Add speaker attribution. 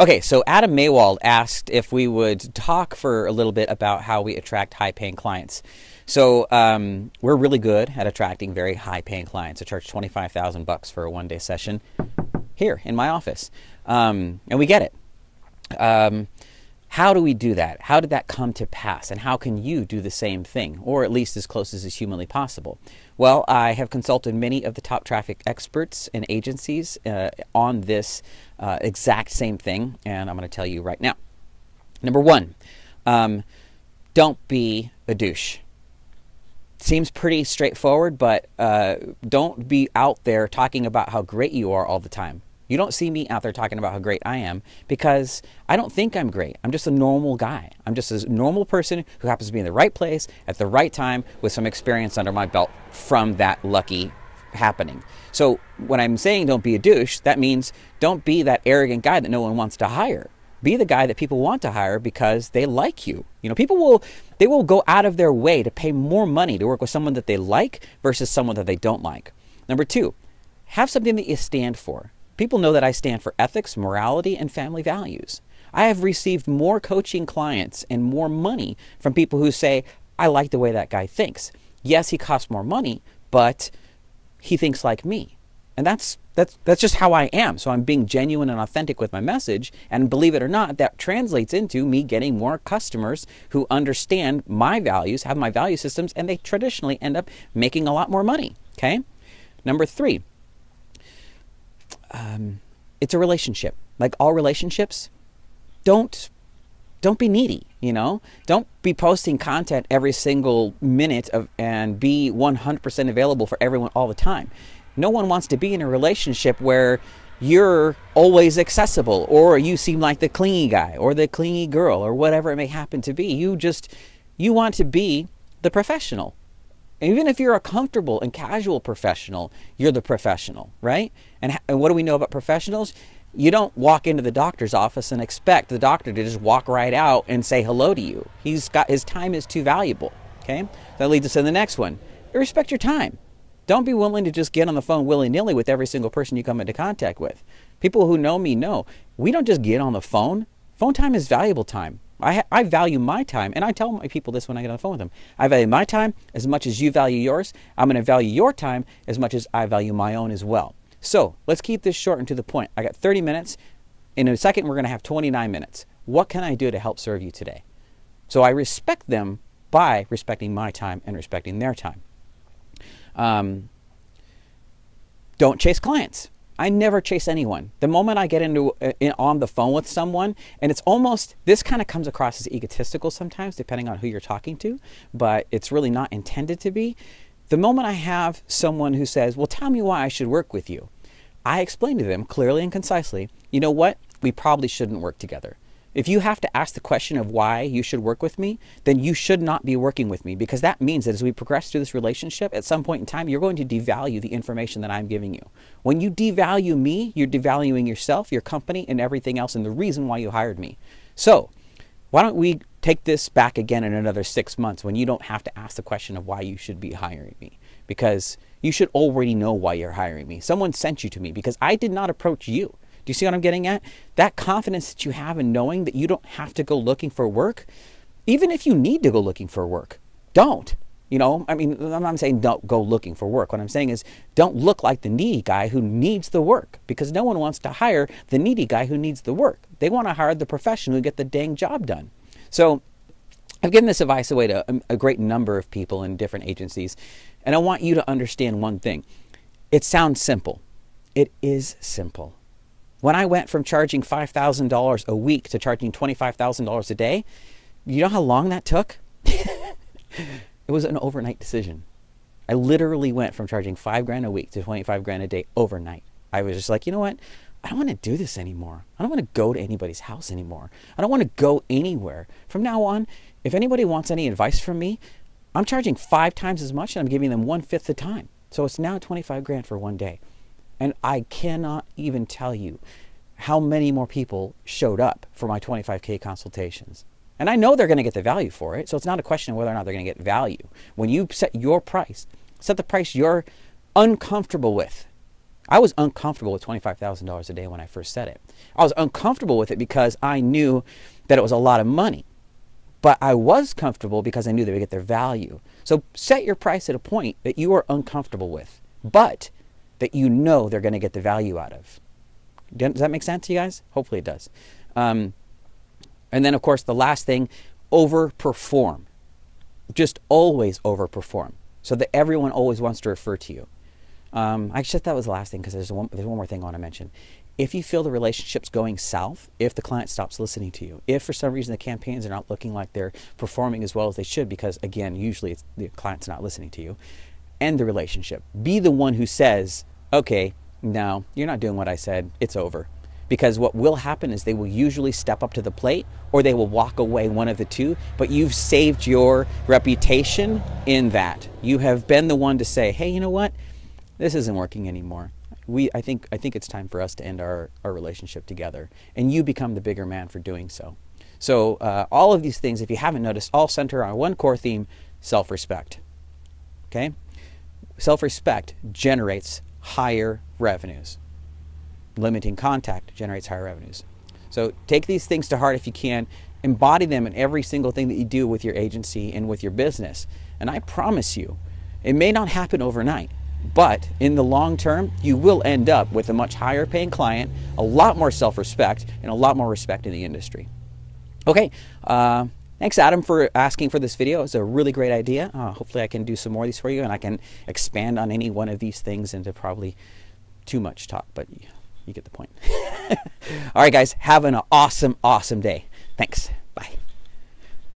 Speaker 1: Okay, so Adam Maywald asked if we would talk for a little bit about how we attract high-paying clients. So we're really good at attracting very high-paying clients. I charge $25,000 for a one-day session here in my office, and we get it. How do we do that? How did that come to pass? And how can you do the same thing, or at least as close as is humanly possible? Well, I have consulted many of the top traffic experts and agencies on this exact same thing, and I'm going to tell you right now. Number one, don't be a douche. Seems pretty straightforward, but don't be out there talking about how great you are all the time. You don't see me out there talking about how great I am because I don't think I'm great. I'm just a normal guy. I'm just a normal person who happens to be in the right place at the right time with some experience under my belt from that lucky happening. So when I'm saying don't be a douche, that means don't be that arrogant guy that no one wants to hire. Be the guy that people want to hire because they like you. You know, they will go out of their way to pay more money to work with someone that they like versus someone that they don't like. Number two, have something that you stand for. People know that I stand for ethics, morality, and family values. I have received more coaching clients and more money from people who say, I like the way that guy thinks. Yes, he costs more money, but he thinks like me. And that's just how I am. So I'm being genuine and authentic with my message. And believe it or not, that translates into me getting more customers who understand my values, have my value systems, and they traditionally end up making a lot more money. Okay? Number three. It's a relationship. Like all relationships, don't be needy, you know? Don't be posting content every single minute and be 100% available for everyone all the time. No one wants to be in a relationship where you're always accessible or you seem like the clingy guy or the clingy girl or whatever it may happen to be. You want to be the professional. Even if you're a comfortable and casual professional, you're the professional, right? And what do we know about professionals? You don't walk into the doctor's office and expect the doctor to just walk right out and say hello to you. His time is too valuable, okay? That leads us to the next one. Respect your time. Don't be willing to just get on the phone willy-nilly with every single person you come into contact with. People who know me know we don't just get on the phone. Phone time is valuable time. I value my time, and I tell my people this when I get on the phone with them. I value my time as much as you value yours. I'm going to value your time as much as I value my own as well. So let's keep this short and to the point. I got 30 minutes. In a second, we're going to have 29 minutes. What can I do to help serve you today? So I respect them by respecting my time and respecting their time. Don't chase clients. I never chase anyone. The moment I get on the phone with someone, and it's almost, this kind of comes across as egotistical sometimes, depending on who you're talking to, but it's really not intended to be. The moment I have someone who says, well, tell me why I should work with you, I explain to them clearly and concisely, you know what? We probably shouldn't work together. If you have to ask the question of why you should work with me, then you should not be working with me, because that means that as we progress through this relationship, at some point in time, you're going to devalue the information that I'm giving you. When you devalue me, you're devaluing yourself, your company, and everything else, and the reason why you hired me. So why don't we take this back again in another 6 months when you don't have to ask the question of why you should be hiring me, because you should already know why you're hiring me. Someone sent you to me because I did not approach you. Do you see what I'm getting at? That confidence that you have in knowing that you don't have to go looking for work, even if you need to go looking for work, don't. You know, I mean, I'm not saying don't go looking for work. What I'm saying is don't look like the needy guy who needs the work, because no one wants to hire the needy guy who needs the work. They want to hire the professional who get the dang job done. So I've given this advice away to a great number of people in different agencies, and I want you to understand one thing. It sounds simple. It is simple. When I went from charging $5,000 a week to charging $25,000 a day, you know how long that took? It was an overnight decision. I literally went from charging $5,000 a week to $25,000 a day overnight. I was just like, you know what? I don't want to do this anymore. I don't want to go to anybody's house anymore. I don't want to go anywhere. From now on, if anybody wants any advice from me, I'm charging 5 times as much and I'm giving them 1/5 the time. So it's now $25,000 for one day. And I cannot even tell you how many more people showed up for my 25K consultations. And I know they're going to get the value for it. So it's not a question of whether or not they're going to get value. When you set your price, set the price you're uncomfortable with. I was uncomfortable with $25,000 a day when I first said it. I was uncomfortable with it because I knew that it was a lot of money. But I was comfortable because I knew they would get their value. So set your price at a point that you are uncomfortable with, but that you know they're going to get the value out of. Does that make sense to you guys? Hopefully it does. And then, of course, the last thing, overperform. Just always overperform so that everyone always wants to refer to you. I said that was the last thing because there's one more thing I want to mention. If you feel the relationship's going south, if the client stops listening to you, if for some reason the campaigns are not looking like they're performing as well as they should, because again, usually it's the client's not listening to you, end the relationship. Be the one who says, okay, no, you're not doing what I said, it's over. Because what will happen is they will usually step up to the plate or they will walk away, one of the two, but you've saved your reputation in that. You have been the one to say, hey, you know what? This isn't working anymore. I think it's time for us to end our relationship together. And you become the bigger man for doing so. So all of these things, if you haven't noticed, all center on one core theme, self-respect. Okay? Self-respect generates higher revenues. Limiting contact generates higher revenues. So take these things to heart if you can. Embody them in every single thing that you do with your agency and with your business. And I promise you, it may not happen overnight, but in the long term, you will end up with a much higher paying client, a lot more self-respect, and a lot more respect in the industry. Okay, thanks Adam for asking for this video. It's a really great idea. Hopefully I can do some more of these for you and I can expand on any one of these things into probably too much talk, but you get the point. All right, guys, have an awesome, awesome day. Thanks. Bye.